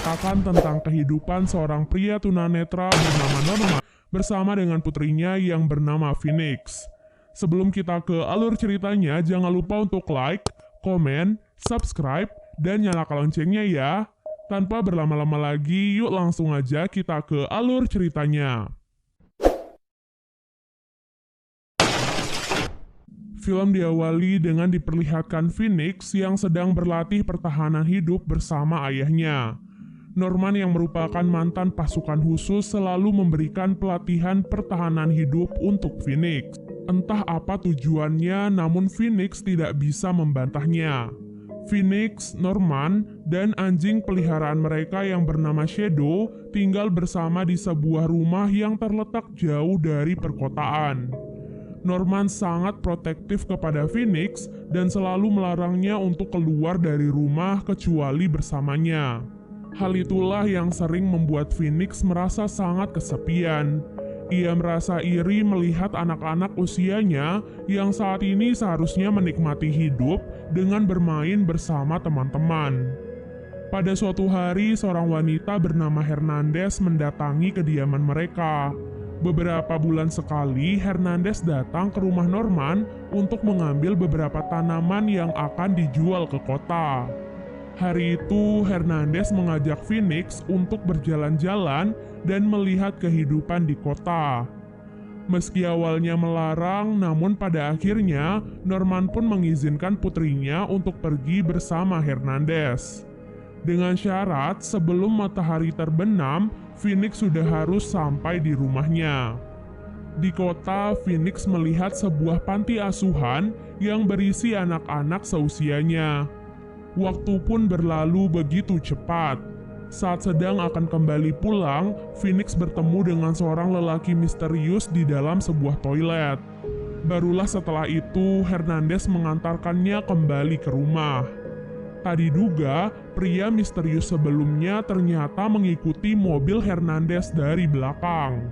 menceritakan tentang kehidupan seorang pria tunanetra bernama Norman bersama dengan putrinya yang bernama Phoenix. Sebelum kita ke alur ceritanya, jangan lupa untuk like, komen, subscribe, dan nyalakan loncengnya ya. Tanpa berlama-lama lagi, yuk langsung aja kita ke alur ceritanya. Film diawali dengan diperlihatkan Phoenix yang sedang berlatih pertahanan hidup bersama ayahnya. Norman yang merupakan mantan pasukan khusus selalu memberikan pelatihan pertahanan hidup untuk Phoenix. Entah apa tujuannya, namun Phoenix tidak bisa membantahnya. Phoenix, Norman, dan anjing peliharaan mereka yang bernama Shadow tinggal bersama di sebuah rumah yang terletak jauh dari perkotaan. Norman sangat protektif kepada Phoenix dan selalu melarangnya untuk keluar dari rumah kecuali bersamanya. Hal itulah yang sering membuat Phoenix merasa sangat kesepian. Ia merasa iri melihat anak-anak usianya yang saat ini seharusnya menikmati hidup dengan bermain bersama teman-teman. Pada suatu hari, seorang wanita bernama Hernandez mendatangi kediaman mereka. Beberapa bulan sekali, Hernandez datang ke rumah Norman untuk mengambil beberapa tanaman yang akan dijual ke kota. Hari itu, Hernandez mengajak Phoenix untuk berjalan-jalan dan melihat kehidupan di kota. Meski awalnya melarang, namun pada akhirnya Norman pun mengizinkan putrinya untuk pergi bersama Hernandez. Dengan syarat, sebelum matahari terbenam, Phoenix sudah harus sampai di rumahnya. Di kota, Phoenix melihat sebuah panti asuhan yang berisi anak-anak seusianya. Waktu pun berlalu begitu cepat. Saat sedang akan kembali pulang, Phoenix bertemu dengan seorang lelaki misterius di dalam sebuah toilet. Barulah setelah itu, Hernandez mengantarkannya kembali ke rumah. Tak diduga, pria misterius sebelumnya ternyata mengikuti mobil Hernandez dari belakang.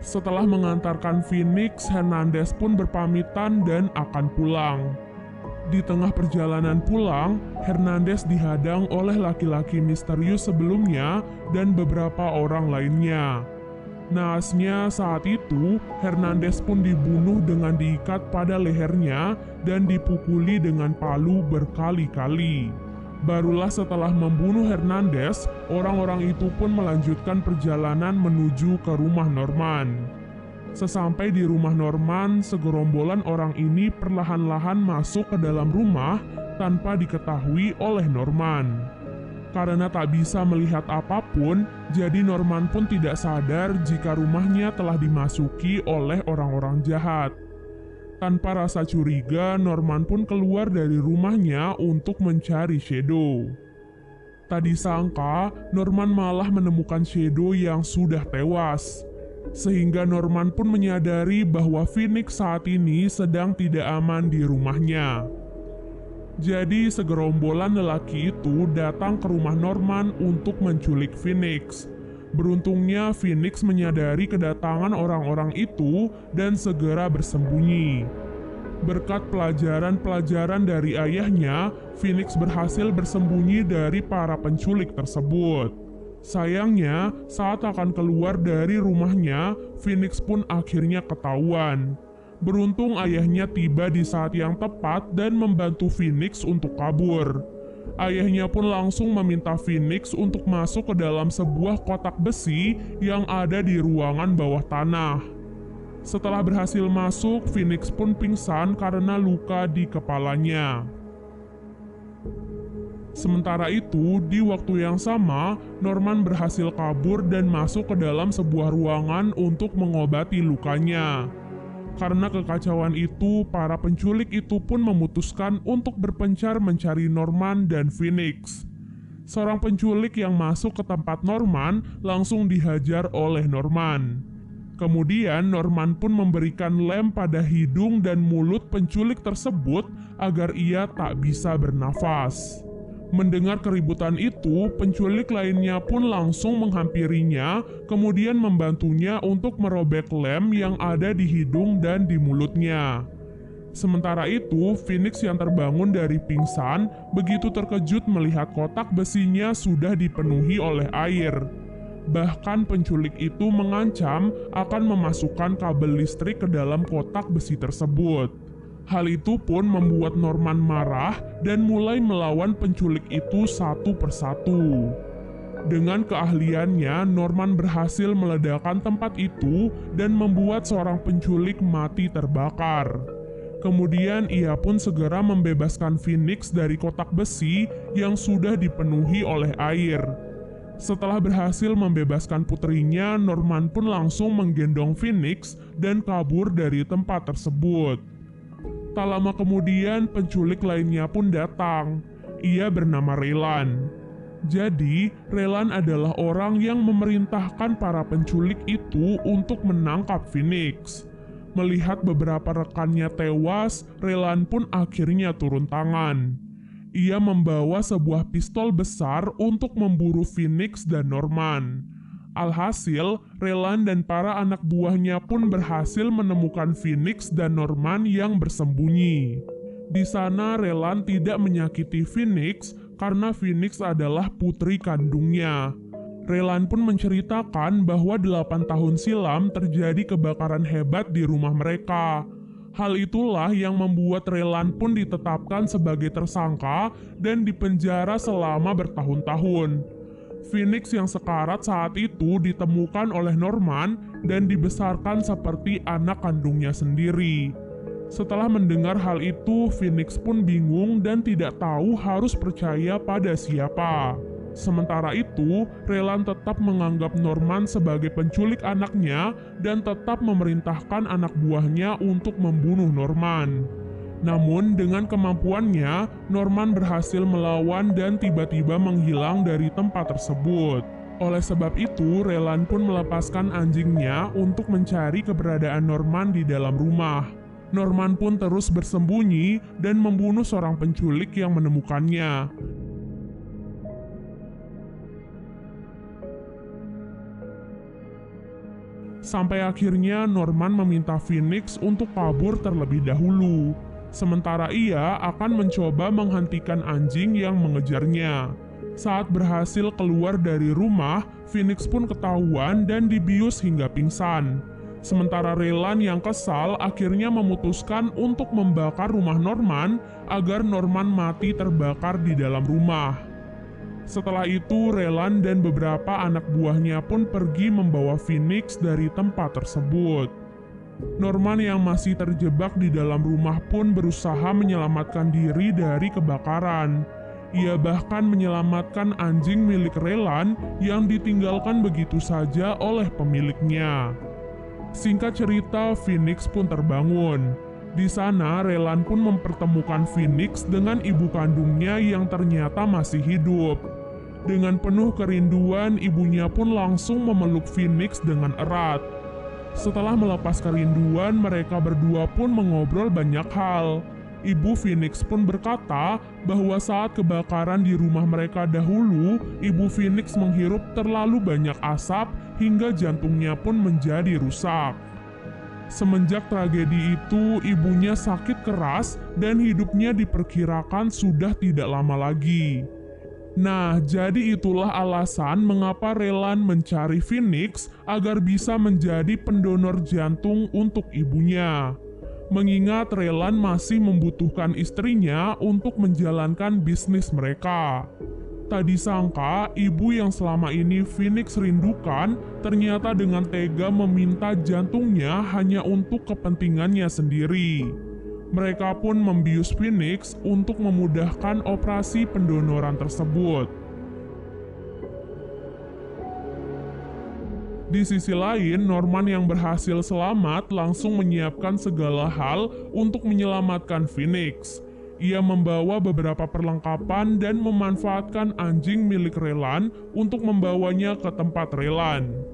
Setelah mengantarkan Phoenix, Hernandez pun berpamitan dan akan pulang. Di tengah perjalanan pulang, Hernandez dihadang oleh laki-laki misterius sebelumnya dan beberapa orang lainnya. Naasnya saat itu, Hernandez pun dibunuh dengan diikat pada lehernya dan dipukuli dengan palu berkali-kali. Barulah setelah membunuh Hernandez, orang-orang itu pun melanjutkan perjalanan menuju ke rumah Norman. Sesampai di rumah Norman, segerombolan orang ini perlahan-lahan masuk ke dalam rumah tanpa diketahui oleh Norman. Karena tak bisa melihat apapun, jadi Norman pun tidak sadar jika rumahnya telah dimasuki oleh orang-orang jahat. Tanpa rasa curiga, Norman pun keluar dari rumahnya untuk mencari Shadow. Tak disangka, Norman malah menemukan Shadow yang sudah tewas. Sehingga Norman pun menyadari bahwa Phoenix saat ini sedang tidak aman di rumahnya. Jadi segerombolan lelaki itu datang ke rumah Norman untuk menculik Phoenix. Beruntungnya Phoenix menyadari kedatangan orang-orang itu dan segera bersembunyi. Berkat pelajaran-pelajaran dari ayahnya, Phoenix berhasil bersembunyi dari para penculik tersebut. Sayangnya, saat akan keluar dari rumahnya, Phoenix pun akhirnya ketahuan. Beruntung ayahnya tiba di saat yang tepat dan membantu Phoenix untuk kabur. Ayahnya pun langsung meminta Phoenix untuk masuk ke dalam sebuah kotak besi yang ada di ruangan bawah tanah. Setelah berhasil masuk, Phoenix pun pingsan karena luka di kepalanya. Sementara itu, di waktu yang sama, Norman berhasil kabur dan masuk ke dalam sebuah ruangan untuk mengobati lukanya. Karena kekacauan itu, para penculik itu pun memutuskan untuk berpencar mencari Norman dan Phoenix. Seorang penculik yang masuk ke tempat Norman langsung dihajar oleh Norman. Kemudian Norman pun memberikan lem pada hidung dan mulut penculik tersebut agar ia tak bisa bernafas. Mendengar keributan itu, penculik lainnya pun langsung menghampirinya, kemudian membantunya untuk merobek lem yang ada di hidung dan di mulutnya. Sementara itu, Phoenix yang terbangun dari pingsan begitu terkejut melihat kotak besinya sudah dipenuhi oleh air. Bahkan penculik itu mengancam akan memasukkan kabel listrik ke dalam kotak besi tersebut. Hal itu pun membuat Norman marah dan mulai melawan penculik itu satu persatu. Dengan keahliannya, Norman berhasil meledakkan tempat itu dan membuat seorang penculik mati terbakar. Kemudian ia pun segera membebaskan Phoenix dari kotak besi yang sudah dipenuhi oleh air. Setelah berhasil membebaskan putrinya, Norman pun langsung menggendong Phoenix dan kabur dari tempat tersebut. Tak lama kemudian, penculik lainnya pun datang. Ia bernama Raylan. Jadi, Raylan adalah orang yang memerintahkan para penculik itu untuk menangkap Phoenix. Melihat beberapa rekannya tewas, Raylan pun akhirnya turun tangan. Ia membawa sebuah pistol besar untuk memburu Phoenix dan Norman. Alhasil, Raylan dan para anak buahnya pun berhasil menemukan Phoenix dan Norman yang bersembunyi. Di sana, Raylan tidak menyakiti Phoenix karena Phoenix adalah putri kandungnya. Raylan pun menceritakan bahwa 8 tahun silam terjadi kebakaran hebat di rumah mereka. Hal itulah yang membuat Raylan pun ditetapkan sebagai tersangka dan dipenjara selama bertahun-tahun. Phoenix yang sekarat saat itu ditemukan oleh Norman dan dibesarkan seperti anak kandungnya sendiri. Setelah mendengar hal itu, Phoenix pun bingung dan tidak tahu harus percaya pada siapa. Sementara itu, Raylan tetap menganggap Norman sebagai penculik anaknya dan tetap memerintahkan anak buahnya untuk membunuh Norman. Namun, dengan kemampuannya, Norman berhasil melawan dan tiba-tiba menghilang dari tempat tersebut. Oleh sebab itu, Raylan pun melepaskan anjingnya untuk mencari keberadaan Norman di dalam rumah. Norman pun terus bersembunyi dan membunuh seorang penculik yang menemukannya. Sampai akhirnya Norman meminta Phoenix untuk kabur terlebih dahulu. Sementara ia akan mencoba menghentikan anjing yang mengejarnya. Saat berhasil keluar dari rumah, Phoenix pun ketahuan dan dibius hingga pingsan. Sementara Raylan yang kesal akhirnya memutuskan untuk membakar rumah Norman agar Norman mati terbakar di dalam rumah. Setelah itu, Raylan dan beberapa anak buahnya pun pergi membawa Phoenix dari tempat tersebut. Norman yang masih terjebak di dalam rumah pun berusaha menyelamatkan diri dari kebakaran. Ia bahkan menyelamatkan anjing milik Raylan yang ditinggalkan begitu saja oleh pemiliknya. Singkat cerita, Phoenix pun terbangun. Di sana, Raylan pun mempertemukan Phoenix dengan ibu kandungnya yang ternyata masih hidup. Dengan penuh kerinduan, ibunya pun langsung memeluk Phoenix dengan erat. Setelah melepas kerinduan, mereka berdua pun mengobrol banyak hal. Ibu Phoenix pun berkata bahwa saat kebakaran di rumah mereka dahulu, ibu Phoenix menghirup terlalu banyak asap hingga jantungnya pun menjadi rusak. Semenjak tragedi itu, ibunya sakit keras dan hidupnya diperkirakan sudah tidak lama lagi. Nah, jadi itulah alasan mengapa Raylan mencari Phoenix agar bisa menjadi pendonor jantung untuk ibunya. Mengingat Raylan masih membutuhkan istrinya untuk menjalankan bisnis mereka. Tak disangka, ibu yang selama ini Phoenix rindukan ternyata dengan tega meminta jantungnya hanya untuk kepentingannya sendiri. Mereka pun membius Phoenix untuk memudahkan operasi pendonoran tersebut. Di sisi lain, Norman yang berhasil selamat langsung menyiapkan segala hal untuk menyelamatkan Phoenix. Ia membawa beberapa perlengkapan dan memanfaatkan anjing milik Raylan untuk membawanya ke tempat Raylan.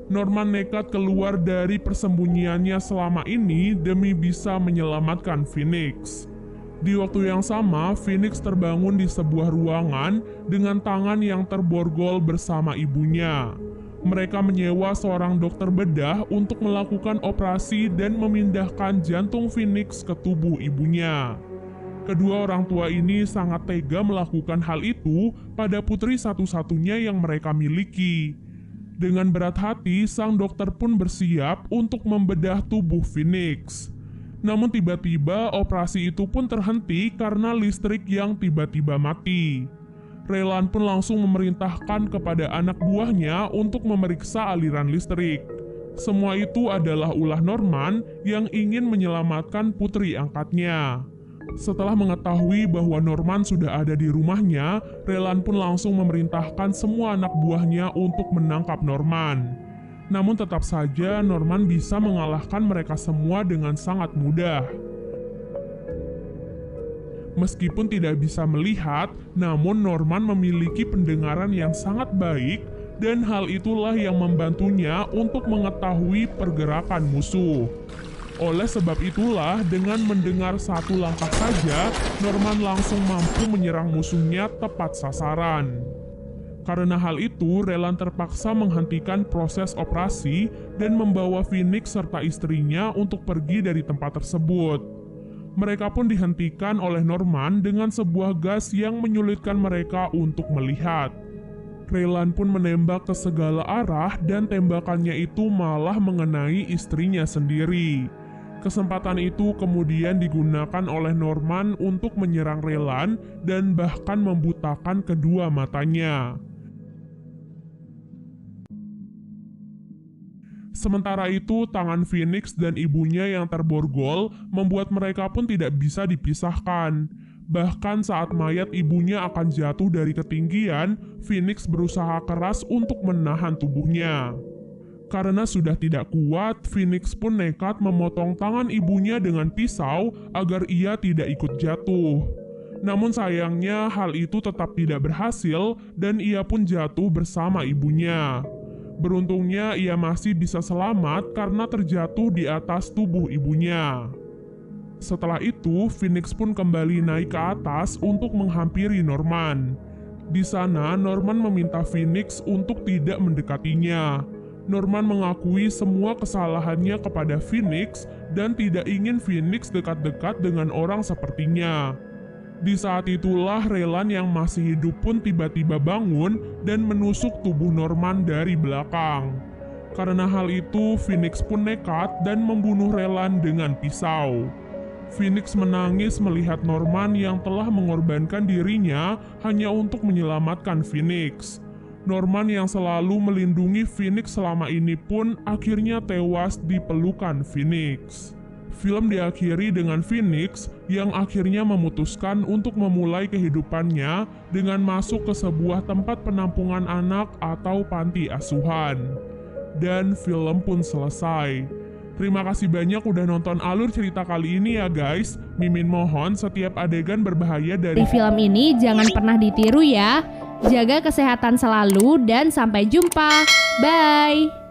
Norman nekat keluar dari persembunyiannya selama ini demi bisa menyelamatkan Phoenix. Di waktu yang sama, Phoenix terbangun di sebuah ruangan dengan tangan yang terborgol bersama ibunya. Mereka menyewa seorang dokter bedah untuk melakukan operasi dan memindahkan jantung Phoenix ke tubuh ibunya. Kedua orang tua ini sangat tega melakukan hal itu pada putri satu-satunya yang mereka miliki. Dengan berat hati, sang dokter pun bersiap untuk membedah tubuh Phoenix. Namun tiba-tiba operasi itu pun terhenti karena listrik yang tiba-tiba mati. Raylan pun langsung memerintahkan kepada anak buahnya untuk memeriksa aliran listrik. Semua itu adalah ulah Norman yang ingin menyelamatkan putri angkatnya. Setelah mengetahui bahwa Norman sudah ada di rumahnya, Raylan pun langsung memerintahkan semua anak buahnya untuk menangkap Norman. Namun tetap saja Norman bisa mengalahkan mereka semua dengan sangat mudah. Meskipun tidak bisa melihat, namun Norman memiliki pendengaran yang sangat baik dan hal itulah yang membantunya untuk mengetahui pergerakan musuh. Oleh sebab itulah, dengan mendengar satu langkah saja, Norman langsung mampu menyerang musuhnya tepat sasaran. Karena hal itu, Raylan terpaksa menghentikan proses operasi dan membawa Phoenix serta istrinya untuk pergi dari tempat tersebut. Mereka pun dihentikan oleh Norman dengan sebuah gas yang menyulitkan mereka untuk melihat. Raylan pun menembak ke segala arah dan tembakannya itu malah mengenai istrinya sendiri. Kesempatan itu kemudian digunakan oleh Norman untuk menyerang Raylan dan bahkan membutakan kedua matanya. Sementara itu, tangan Phoenix dan ibunya yang terborgol membuat mereka pun tidak bisa dipisahkan. Bahkan saat mayat ibunya akan jatuh dari ketinggian, Phoenix berusaha keras untuk menahan tubuhnya. Karena sudah tidak kuat, Phoenix pun nekat memotong tangan ibunya dengan pisau agar ia tidak ikut jatuh. Namun sayangnya hal itu tetap tidak berhasil dan ia pun jatuh bersama ibunya. Beruntungnya ia masih bisa selamat karena terjatuh di atas tubuh ibunya. Setelah itu, Phoenix pun kembali naik ke atas untuk menghampiri Norman. Di sana, Norman meminta Phoenix untuk tidak mendekatinya. Norman mengakui semua kesalahannya kepada Phoenix dan tidak ingin Phoenix dekat-dekat dengan orang sepertinya. Di saat itulah Raylan yang masih hidup pun tiba-tiba bangun dan menusuk tubuh Norman dari belakang. Karena hal itu, Phoenix pun nekat dan membunuh Raylan dengan pisau. Phoenix menangis melihat Norman yang telah mengorbankan dirinya hanya untuk menyelamatkan Phoenix. Norman yang selalu melindungi Phoenix selama ini pun akhirnya tewas di pelukan Phoenix. Film diakhiri dengan Phoenix yang akhirnya memutuskan untuk memulai kehidupannya dengan masuk ke sebuah tempat penampungan anak atau panti asuhan. Dan film pun selesai. Terima kasih banyak udah nonton alur cerita kali ini ya guys. Mimin mohon setiap adegan berbahaya dari film ini jangan pernah ditiru ya. Jaga kesehatan selalu dan sampai jumpa. Bye.